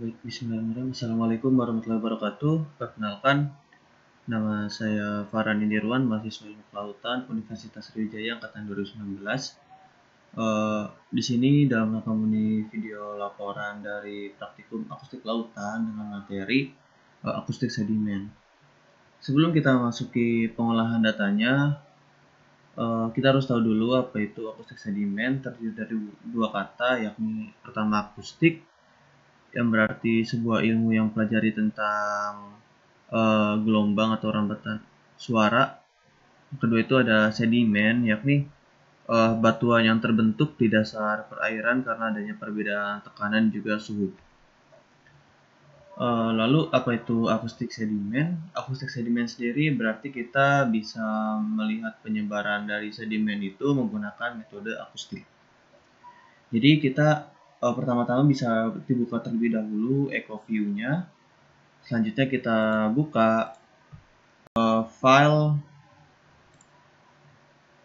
Baik, bismillahirrahmanirrahim. Assalamualaikum warahmatullahi wabarakatuh. Perkenalkan, nama saya Farhan Indirwan, mahasiswa Ilmu Kelautan Universitas Sriwijaya angkatan 2019. Di sini dalam rangka memenuhi video laporan dari praktikum akustik lautan dengan materi akustik sedimen. Sebelum kita masuki pengolahan datanya, kita harus tahu dulu apa itu akustik sedimen. Terdiri dari dua kata, yakni pertama akustik, yang berarti sebuah ilmu yang pelajari tentang gelombang atau rambatan suara. Kedua itu ada sedimen, yakni batuan yang terbentuk di dasar perairan karena adanya perbedaan tekanan juga suhu. Lalu apa itu akustik sedimen? Akustik sedimen sendiri berarti kita bisa melihat penyebaran dari sedimen itu menggunakan metode akustik. Jadi kita pertama-tama bisa dibuka terlebih dahulu EcoView-nya. Selanjutnya kita buka file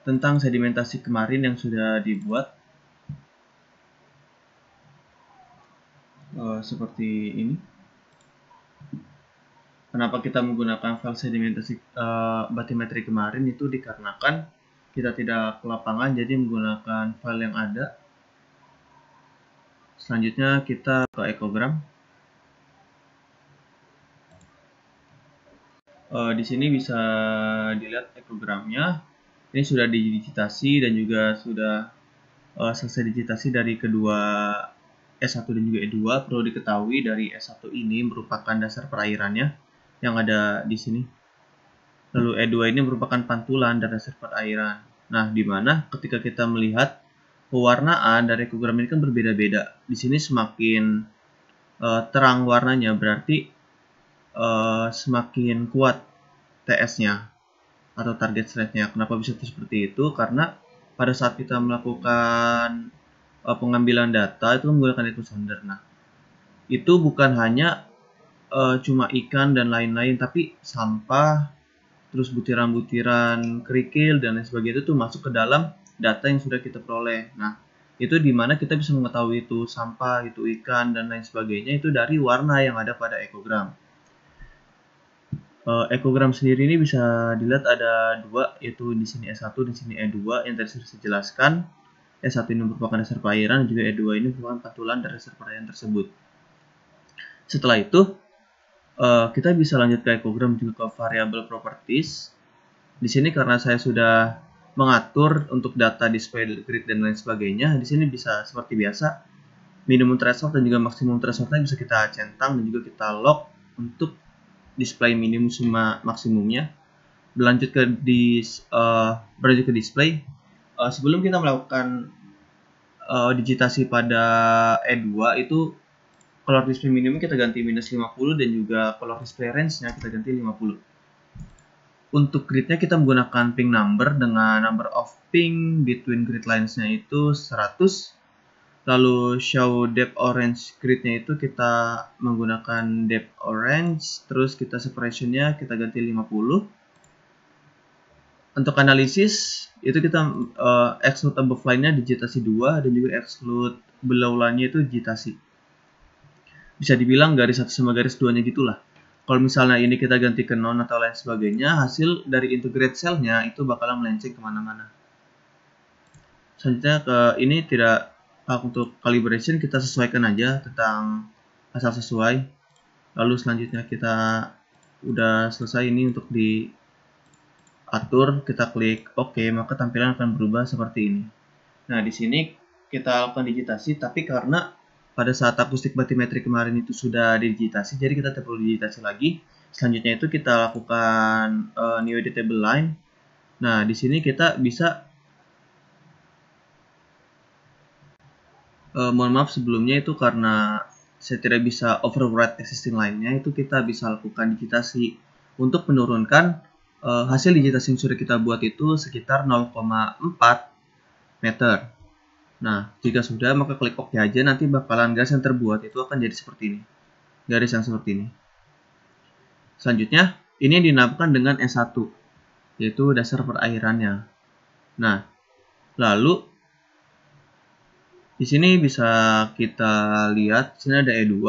tentang sedimentasi kemarin yang sudah dibuat seperti ini. Kenapa kita menggunakan file sedimentasi batimetri kemarin itu dikarenakan kita tidak ke lapangan, jadi menggunakan file yang ada. Selanjutnya kita ke ekogram. Di sini bisa dilihat ekogramnya. Ini sudah didigitasi dan juga sudah selesai digitasi dari kedua S1 dan juga E2. Perlu diketahui dari S1 ini merupakan dasar perairannya yang ada di sini. Lalu E2 ini merupakan pantulan dari dasar perairan. Nah, di mana ketika kita melihat pewarnaan dari ekogram ini kan berbeda-beda. Di sini semakin terang warnanya, berarti semakin kuat TS-nya atau target stress-nya. Kenapa bisa seperti itu? Karena pada saat kita melakukan pengambilan data itu menggunakan echo sounder. Nah, itu bukan hanya cuma ikan dan lain-lain, tapi sampah, terus butiran-butiran kerikil dan lain sebagainya itu masuk ke dalam data yang sudah kita peroleh. Nah, itu dimana kita bisa mengetahui itu sampah, itu ikan dan lain sebagainya itu dari warna yang ada pada ekogram. Ekogram sendiri ini bisa dilihat ada dua, yaitu di sini S1 dan di sini E2 yang tadi sudah saya jelaskan. S1 ini merupakan dasar perairan, dan juga E2 ini merupakan pantulan dari dasar perairan tersebut. Setelah itu, kita bisa lanjut ke ekogram juga ke variable properties. Di sini karena saya sudah mengatur untuk data display grid dan lain sebagainya, di sini bisa seperti biasa minimum threshold dan juga maksimum thresholdnya bisa kita centang dan juga kita lock untuk display minimum sama maksimumnya. Berlanjut ke display. Sebelum kita melakukan digitasi pada E2 itu color display minimum kita ganti minus 50 dan juga color display range-nya kita ganti 50. Untuk gridnya kita menggunakan ping number dengan number of ping between grid lines-nya itu 100. Lalu show depth orange gridnya itu kita menggunakan depth orange, terus kita separation-nya kita ganti 50. Untuk analisis itu kita exclude above line-nya digitasi 2 dan juga exclude below line-nya itu digitasi. Bisa dibilang garis 1 sama garis 2-nya gitulah. Kalau misalnya ini kita ganti ke non atau lain sebagainya, hasil dari integrate cell-nya itu bakalan melenceng kemana-mana. Selanjutnya ke ini tidak untuk calibration kita sesuaikan aja tentang asal sesuai. Lalu selanjutnya kita udah selesai ini untuk diatur, kita klik OK, maka tampilan akan berubah seperti ini. Nah, di sini kita lakukan digitasi, tapi karena pada saat akustik batimetri kemarin itu sudah digitasi, jadi kita tidak perlu digitasi lagi. Selanjutnya itu kita lakukan new editable line. Nah, di sini kita bisa mohon maaf sebelumnya itu karena saya tidak bisa overwrite existing line-nya, itu kita bisa lakukan digitasi untuk menurunkan hasil digitasi yang sudah kita buat itu sekitar 0,4 meter. Nah, jika sudah maka klik OK aja, nanti bakalan garis yang terbuat itu akan jadi seperti ini. Garis yang seperti ini. Selanjutnya, ini dinamakan dengan S1, yaitu dasar perairannya. Nah, lalu di sini bisa kita lihat, di sini ada E2.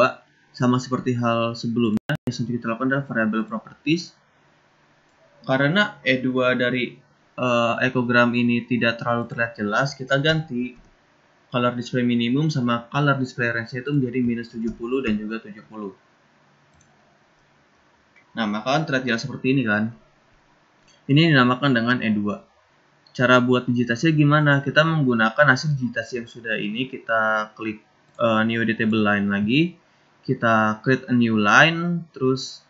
sama seperti hal sebelumnya, yang selanjutnya kita lakukan adalah variable properties. Karena E2 dari ekogram ini tidak terlalu terlihat jelas, kita ganti color display minimum sama color display range itu menjadi minus 70 dan juga 70. Nah, maka kan terlihat jelas seperti ini kan. Ini dinamakan dengan E2. Cara buat digitasinya gimana? Kita menggunakan hasil digitasi yang sudah ini, kita klik new editable line lagi, kita create a new line, terus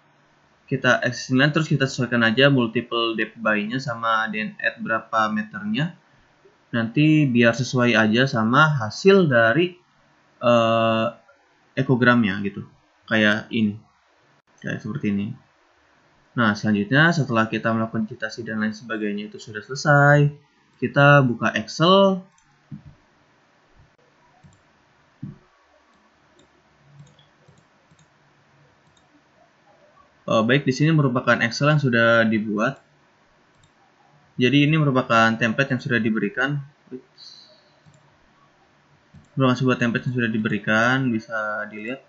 kita existing line, terus kita sesuaikan aja multiple depth by-nya sama then add berapa meternya. Nanti biar sesuai aja sama hasil dari ekogramnya gitu. Kayak ini. Kayak seperti ini. Nah, selanjutnya setelah kita melakukan digitasi dan lain sebagainya itu sudah selesai, kita buka Excel. Baik, di sini merupakan Excel yang sudah dibuat. Jadi ini merupakan template yang sudah diberikan. Merupakan sebuah template yang sudah diberikan, bisa dilihat.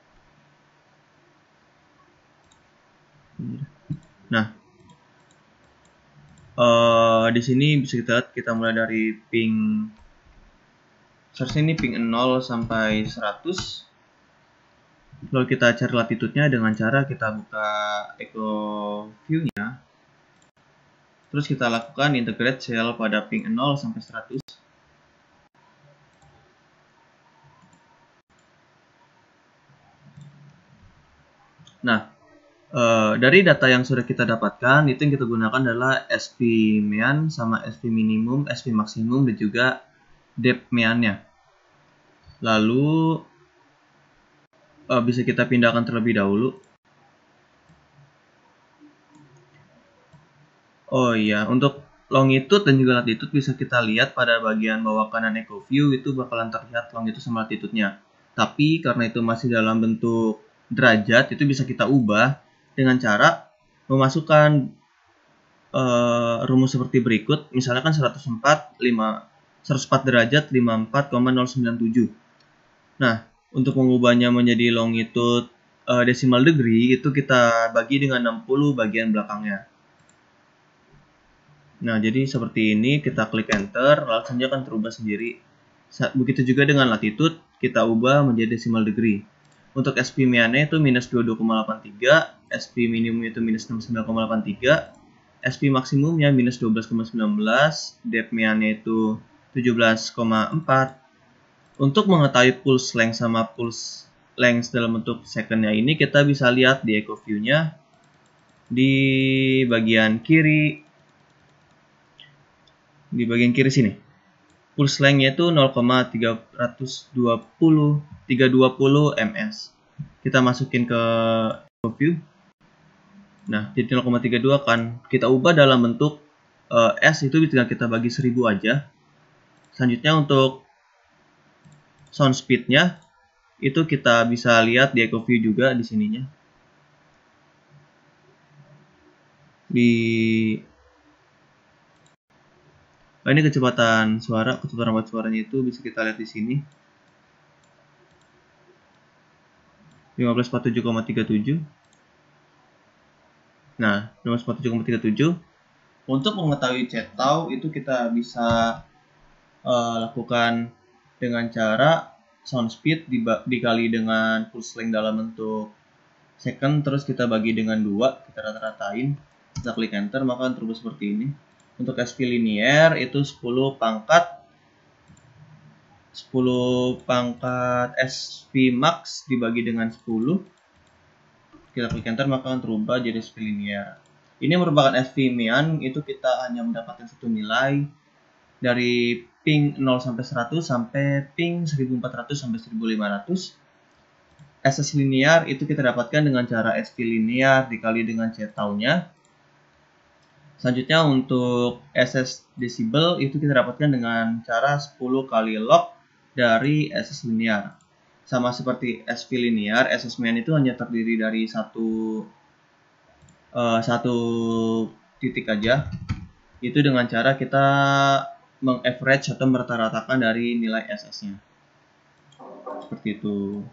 Nah, di sini bisa kita lihat, kita mulai dari ping source ini ping 0 sampai 100. Lalu kita cari latitude-nya dengan cara kita buka echo view-nya. Terus kita lakukan integrate cell pada ping 0 sampai 100. Nah, dari data yang sudah kita dapatkan, itu yang kita gunakan adalah SP mean sama SP minimum, SP maksimum, dan juga depth mean-nya. Lalu bisa kita pindahkan terlebih dahulu. Oh iya, untuk longitude dan juga latitude bisa kita lihat pada bagian bawah kanan echo view itu bakalan terlihat longitude sama latitude-nya. Tapi karena itu masih dalam bentuk derajat, itu bisa kita ubah dengan cara memasukkan rumus seperti berikut. Misalnya kan 104 derajat 54,097. Nah, untuk mengubahnya menjadi longitude decimal degree itu kita bagi dengan 60 bagian belakangnya. Nah, jadi seperti ini, kita klik enter, langsung akan terubah sendiri. Begitu juga dengan latitude, kita ubah menjadi decimal degree. Untuk SP mean-nya itu minus 22,83, SP minimum itu minus 69,83, SP maksimumnya minus 12,19, depth mean-nya itu 17,4. Untuk mengetahui pulse length sama pulse length dalam bentuk second-nya ini, kita bisa lihat di echo view-nya di bagian kiri. Di bagian kiri sini, pulse length-nya itu 0,320 ms. Kita masukin ke view. Nah, jadi 0,32 kan kita ubah dalam bentuk S, itu tinggal kita bagi 1000 aja. Selanjutnya untuk sound speed-nya itu kita bisa lihat di echo view juga di sininya. Ini kecepatan suara, kecepatan rampat suaranya itu bisa kita lihat di sini. 1547,37. Nah, 1547,37. Untuk mengetahui cetau itu kita bisa lakukan dengan cara sound speed dikali dengan pulse length dalam bentuk second, terus kita bagi dengan 2, kita rata-ratain, kita klik enter, maka akan terubah seperti ini. Untuk SP linear itu 10 pangkat SP max dibagi dengan 10, kita klik enter, maka akan terubah jadi SP linear. Ini merupakan SP mean, itu kita hanya mendapatkan satu nilai dari ping 0 sampai 100 sampai ping 1400 sampai 1500. SS linear itu kita dapatkan dengan cara SP linear dikali dengan cetaunya. Selanjutnya untuk SS decibel itu kita dapatkan dengan cara 10 kali log dari SS linear. Sama seperti SP linear, SS mean itu hanya terdiri dari satu titik aja. Itu dengan cara kita mengaverage atau merata-ratakan dari nilai SS-nya. Seperti itu.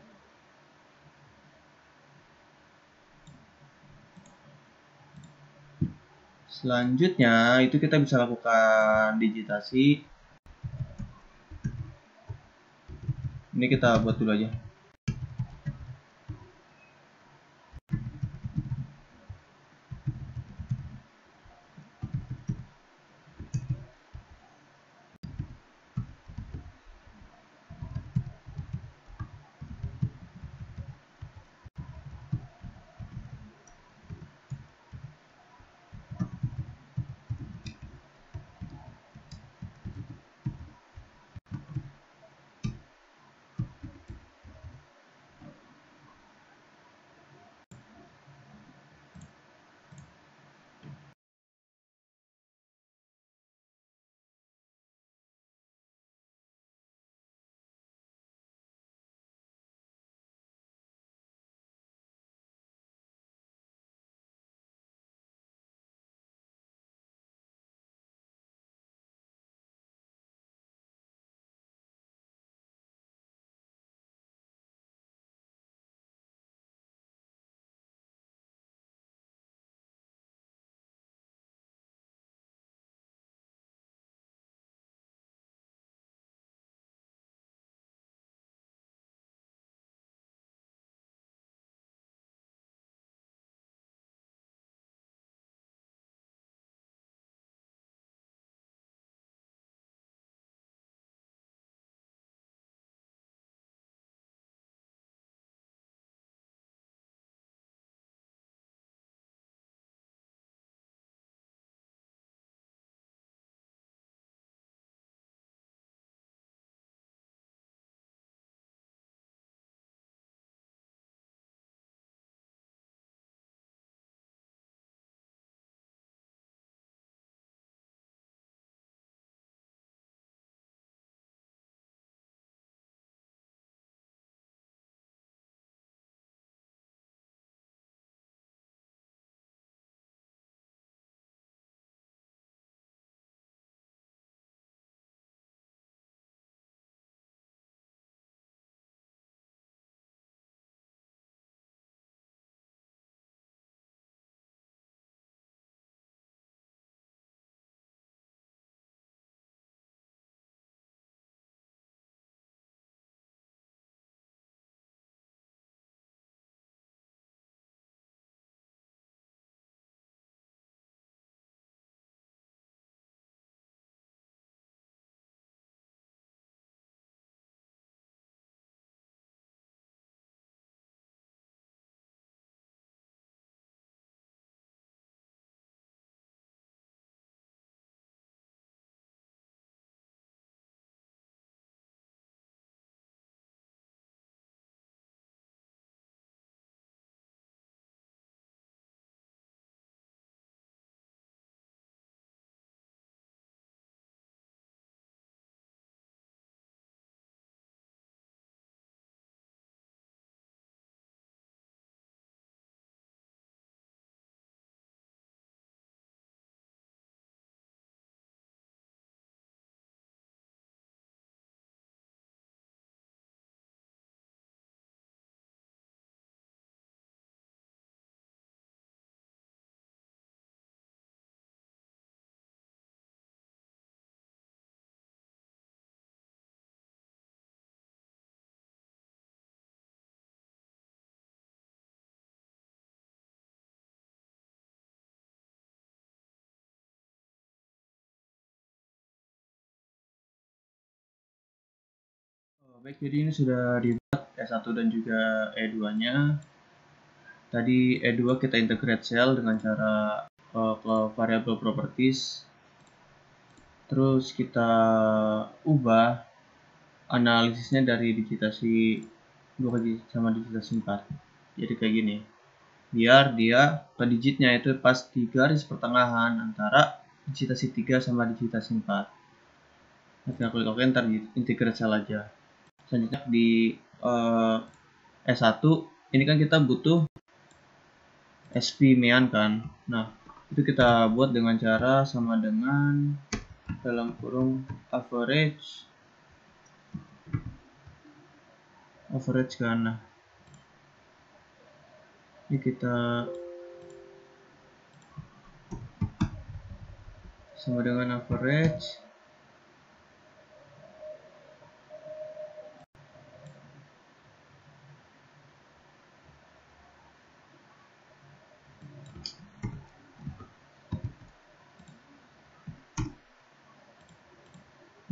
Selanjutnya itu kita bisa lakukan digitasi. Ini kita buat dulu aja. Baik, jadi ini sudah dibuat E1 dan juga E2-nya. Tadi E2 kita integrate cell dengan cara variable properties. Terus kita ubah analisisnya dari digitasi 2 sama digitasi 4. Jadi kayak gini. Biar dia per digitnya itu pas di garis pertengahan antara digitasi 3 sama digitasi 4. Nanti klik OK, ntar integrate cell aja. Selanjutnya di S1 ini kan kita butuh SP mean kan. Nah, itu kita buat dengan cara sama dengan dalam kurung average kan. Nah, ini kita sama dengan average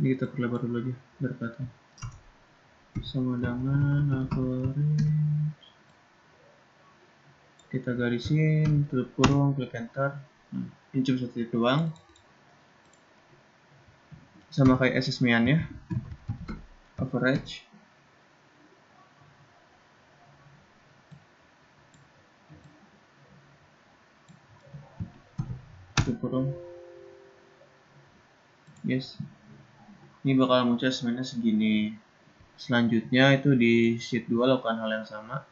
ini kita perlebar dulu aja biar kelihatan, sama dengan average, kita garisin, tutup kurung, klik enter. Ini cuma satu titik doang, sama kayak assessment ya, average, tutup kurung, yes. Ini bakal muncul sebenarnya segini. Selanjutnya itu di sheet 2 lakukan hal yang sama.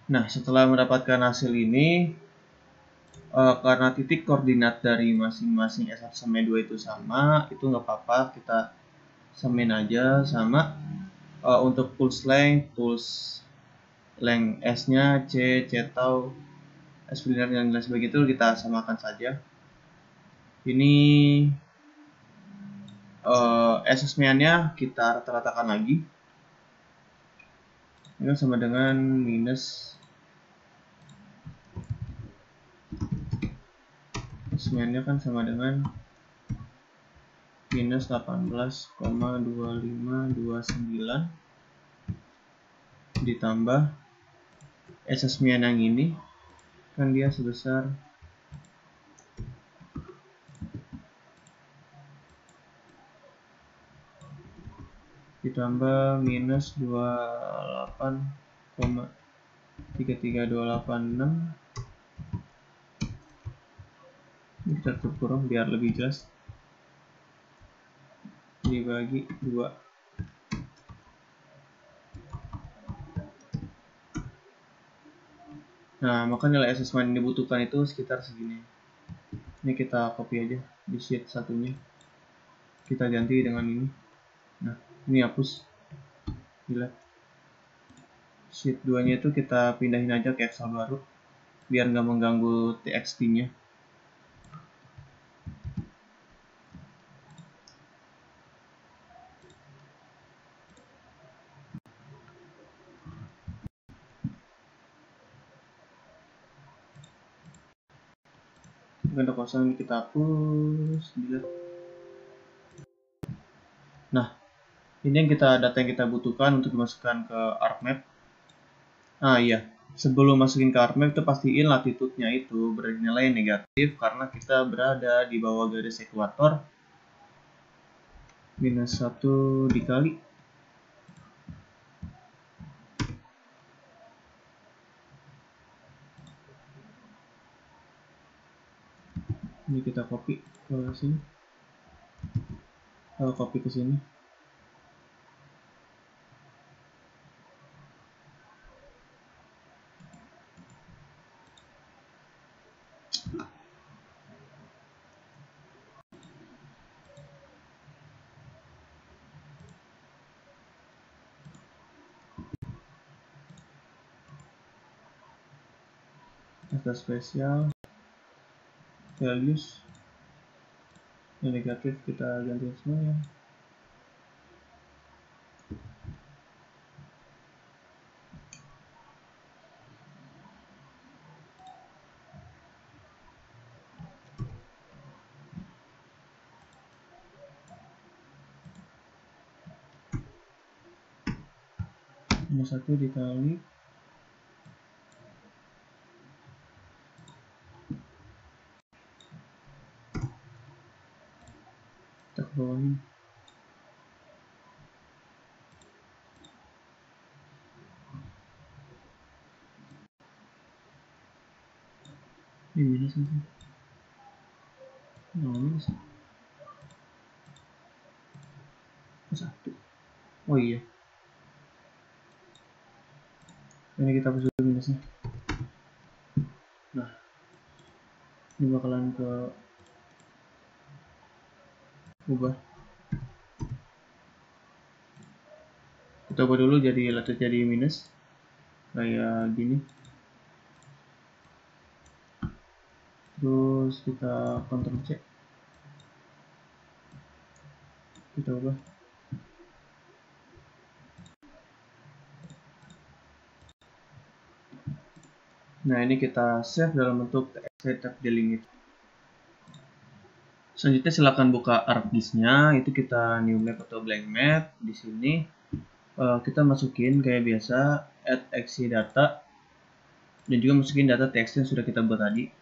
Nah, setelah mendapatkan hasil ini, karena titik koordinat dari masing-masing S1 sampai 2 itu sama, itu nggak apa-apa, kita samain aja sama. Untuk pulse length S-nya, C tau, S linear dan lain sebagainya itu kita samakan saja. Ini assessment-nya kita rata-ratakan lagi. Ini sama dengan minus, assessment-nya kan sama dengan minus 18,2529 ditambah assessment yang ini kan dia sebesar ditambah minus 28,33286. Ini kita tutup kurung biar lebih jelas, dibagi 2. Nah, maka nilai assessment yang dibutuhkan itu sekitar segini. Ini kita copy aja di sheet satunya, kita ganti dengan ini. Nah, ini hapus, gila. Sheet 2 nya itu kita pindahin aja ke Excel baru biar nggak mengganggu TXT nya. Ganda kosong kita hapus, delete. Nah, ini yang data yang kita butuhkan untuk dimasukkan ke ArcMap. Iya, sebelum masukin ke ArcMap itu pastiin latitude-nya itu bernilai negatif karena kita berada di bawah garis ekuator. Minus 1 dikali ini, kita copy ke sini, copy ke sini. Data spesial, values, yang negatif kita ganti semuanya. Minus 1 dikali kita ke bawah ini. Ini minus nanti. Minus 1. Oh iya, ini kita hapus minusnya. Nah, ini bakalan ke ubah. Kita ubah dulu jadi latitude jadi minus kayak gini. Terus kita Ctrl C, kita ubah. Nah, ini kita save dalam bentuk txt delimit. Selanjutnya silakan buka ArcGIS-nya, itu kita new map atau blank map. Di sini kita masukin kayak biasa add xy data dan juga masukin data txt yang sudah kita buat tadi.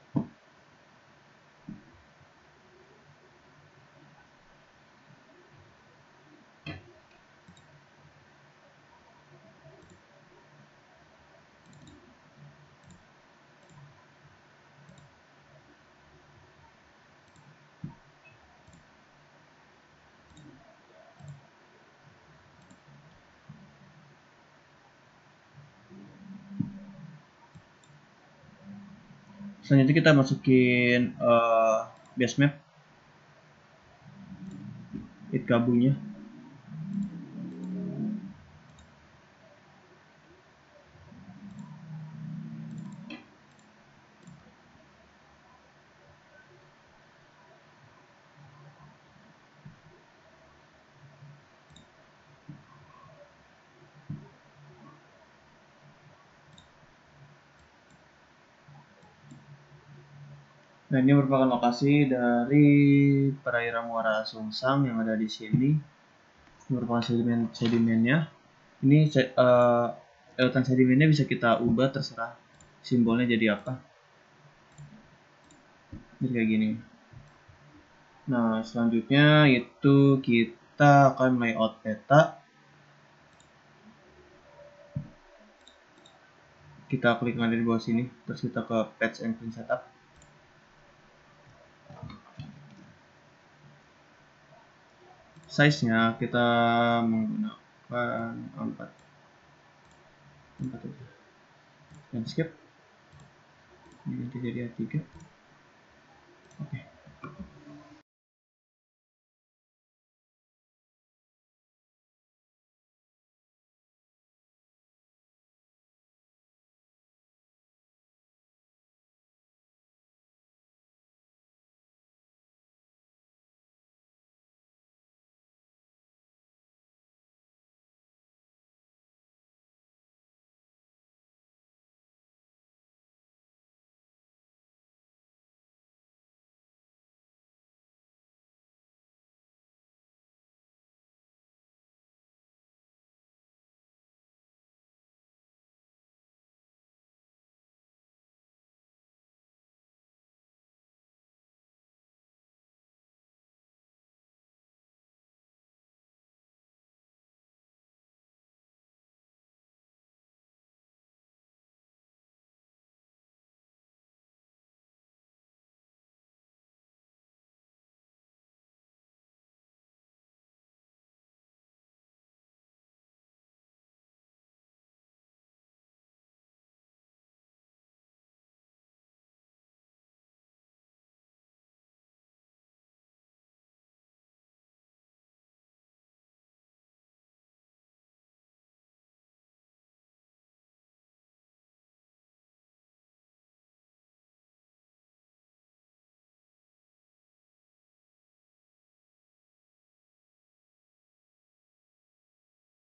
Selanjutnya kita masukin base map, gabungnya. Nah, ini merupakan lokasi dari perairan Muara Sungsang yang ada di sini. Ini merupakan sedimennya. Ini lautan sedimennya bisa kita ubah, terserah simbolnya jadi apa. Jadi kayak gini. Nah, selanjutnya itu kita akan layout peta. Kita klik yang ada di bawah sini, terus kita ke Patch and Print Setup. Size-nya kita menggunakan 4 aja. Landscape. Ini nanti jadi A3. Oke.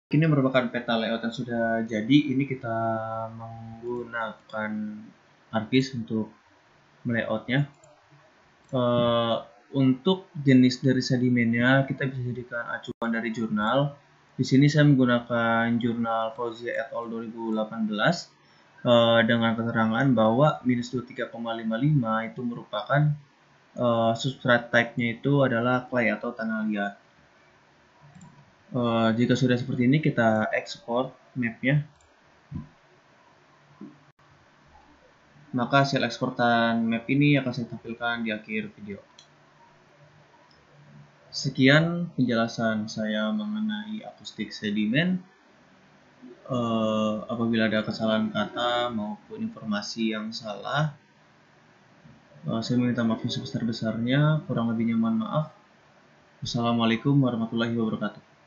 Ini merupakan peta layout yang sudah jadi. Ini kita menggunakan ArcGIS untuk layoutnya. Untuk jenis dari sedimennya kita bisa jadikan acuan dari jurnal. Di sini saya menggunakan jurnal Fauzia et al 2018 dengan keterangan bahwa minus 23,55 itu merupakan substrate type-nya itu adalah clay atau tanah liat. Jika sudah seperti ini, kita ekspor mapnya. Maka hasil eksportan map ini akan saya tampilkan di akhir video. Sekian penjelasan saya mengenai akustik sedimen. Apabila ada kesalahan kata maupun informasi yang salah, saya meminta maaf sebesar-besarnya. Kurang lebihnya mohon maaf. Wassalamualaikum warahmatullahi wabarakatuh.